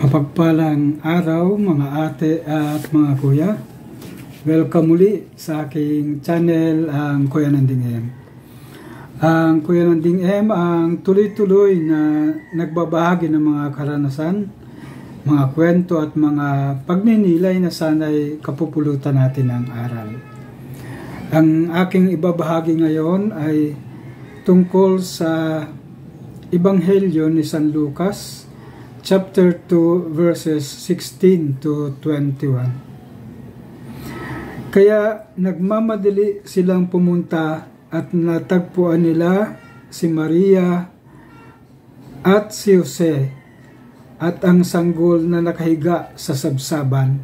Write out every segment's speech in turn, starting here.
Mapagpalang araw mga ate at mga kuya. Welcome muli sa aking channel, ang Kuya Nanding M. Ang Kuya Nanding M ang tuloy-tuloy na nagbabahagi ng mga karanasan, mga kwento at mga pagninilay na sana'y kapupulutan natin ng aral. Ang aking ibabahagi ngayon ay tungkol sa Ebanghelyo ni San Lucas, chapter 2, verses 16 to 21. Kaya nagmamadali silang pumunta at natagpuan nila si Maria at si Jose at ang sanggol na nakahiga sa sabsaban.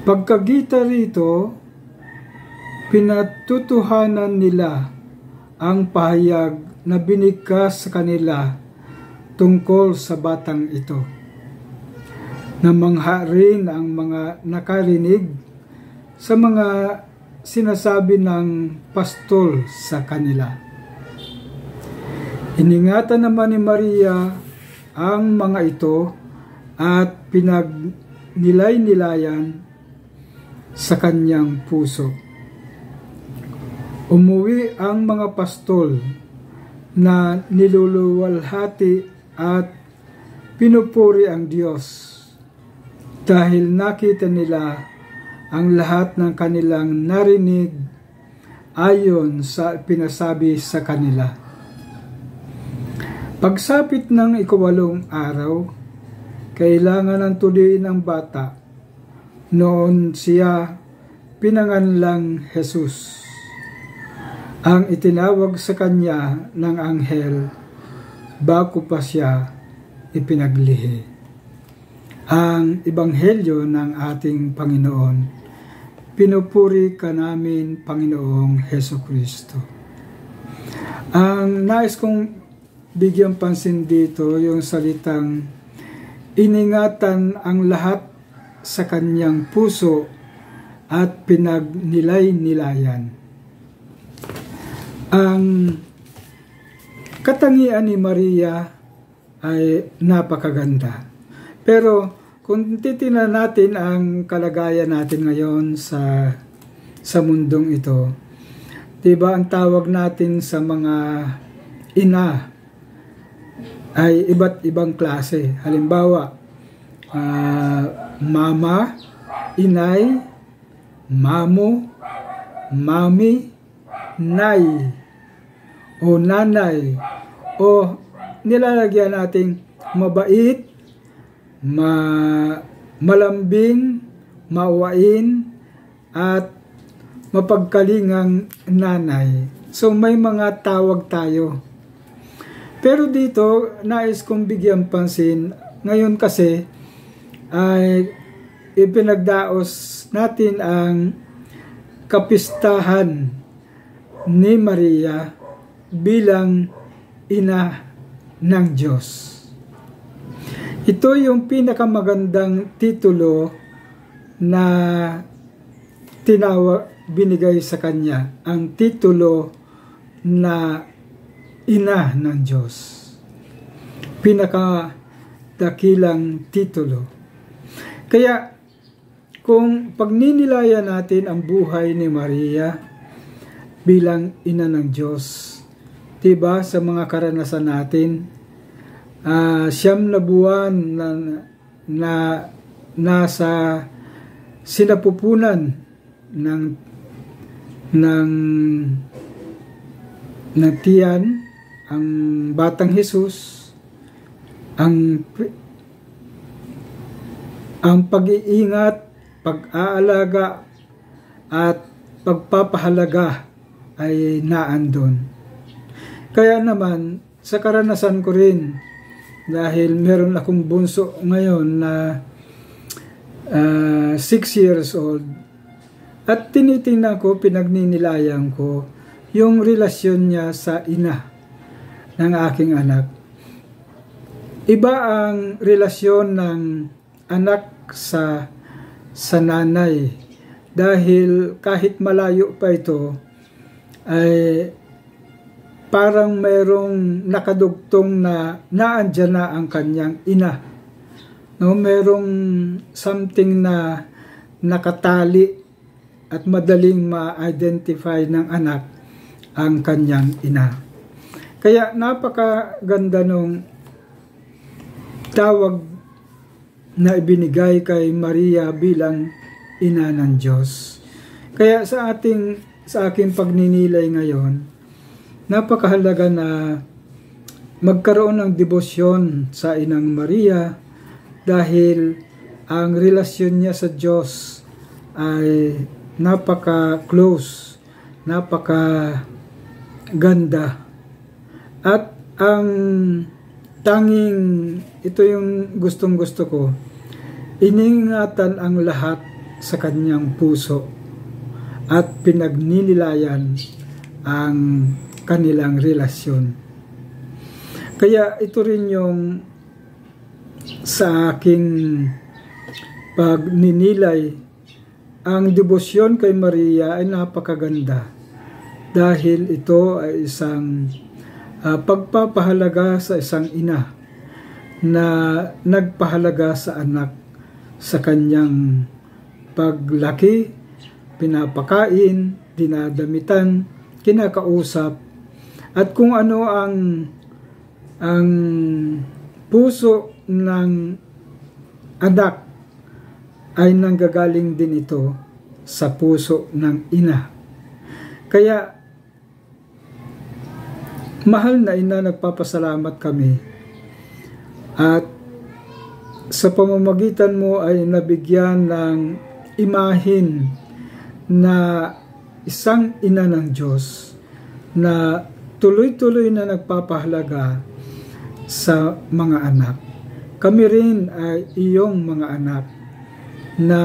Pagkagita rito, pinatutuhanan nila ang pahayag na binigkas sa kanila tungkol sa batang ito. Namangha rin ang mga nakarinig sa mga sinasabi ng pastol sa kanila. Iningatan naman ni Maria ang mga ito at pinagnilay-nilayan sa kanyang puso. Umuwi ang mga pastol na niluluwalhati at pinupuri ang Diyos dahil nakita nila ang lahat ng kanilang narinig ayon sa pinasabi sa kanila. Pagsapit ng 8 araw, kailangan ng tuloy ng bata. Noon siya pinanganlang Jesus. Ang itinawag sa kanya ng anghel bago pa siya ipinaglihi. Ang Ebanghelyo ng ating Panginoon. Pinupuri ka namin, Panginoong Hesukristo. Ang nais kong bigyan pansin dito, yung salitang iningatan ang lahat sa kanyang puso at pinagnilay-nilayan. Ang katangian ni Maria ay napakaganda. Pero kung titingnan natin ang kalagayan natin ngayon sa mundong ito, diba ang tawag natin sa mga ina ay iba't ibang klase. Halimbawa, mama, inay, mamo, mami, nay, o nanay, o nilalagyan nating mabait, malambing, mauwain, at mapagkalingang nanay. So may mga tawag tayo. Pero dito, nais kong bigyan pansin, ngayon kasi ay ipinagdaos natin ang kapistahan ni Maria bilang ina ng Diyos. Ito yung pinakamagandang titulo na binigay sa kanya, ang titulo na ina ng Diyos. Pinakadakilang titulo. Kaya kung pagninilayan natin ang buhay ni Maria bilang ina ng Diyos, diba, sa mga karanasan natin, 9 na buwan na nasa sinapupunan ng tiyan ang batang Jesus, ang pag-iingat, pag-aalaga at pagpapahalaga ay naandon. Kaya naman, sa karanasan ko rin, dahil meron akong bunso ngayon na 6 years old, at tinitingnan ko, pinagninilayan ko, yung relasyon niya sa ina ng aking anak. Iba ang relasyon ng anak sa nanay, dahil kahit malayo pa ito, ay parang mayroong nakadugtong na naandyan na ang kanyang ina no, merong something na nakatali at madaling ma-identify ng anak ang kanyang ina. Kaya napakaganda nung tawag na ibinigay kay Maria bilang ina ng Diyos. Kaya sa aking pagninilay ngayon, napakahalaga na magkaroon ng debosyon sa Inang Maria dahil ang relasyon niya sa Diyos ay napaka-close, napaka-ganda. At ang tanging, ito yung gustong-gusto ko, iningatan ang lahat sa kanyang puso at pinagninilayan ang kanilang relasyon. Kaya ito rin yung sa aking pagninilay, ang debosyon kay Maria ay napakaganda dahil ito ay isang pagpapahalaga sa isang ina na nagpahalaga sa anak sa kanyang paglaki, pinapakain, dinadamitan, kinakausap, at kung ano ang puso ng anak ay nanggagaling din ito sa puso ng ina. Kaya mahal na ina, nagpapasalamat kami at sa pamamagitan mo ay nabigyan ng imahin na isang ina ng Diyos na tuloy-tuloy na nagpapahalaga sa mga anak. Kami rin ay iyong mga anak na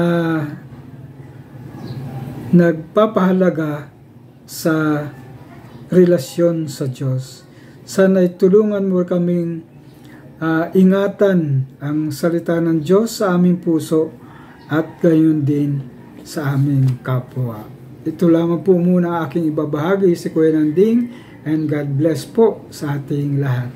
nagpapahalaga sa relasyon sa Diyos. Sana'y tulungan mo kaming ingatan ang salita ng Diyos sa aming puso at gayon din sa aming kapwa. Ito lamang po muna aking ibabahagi si Kuya Nanding, and God bless po sa ating lahat.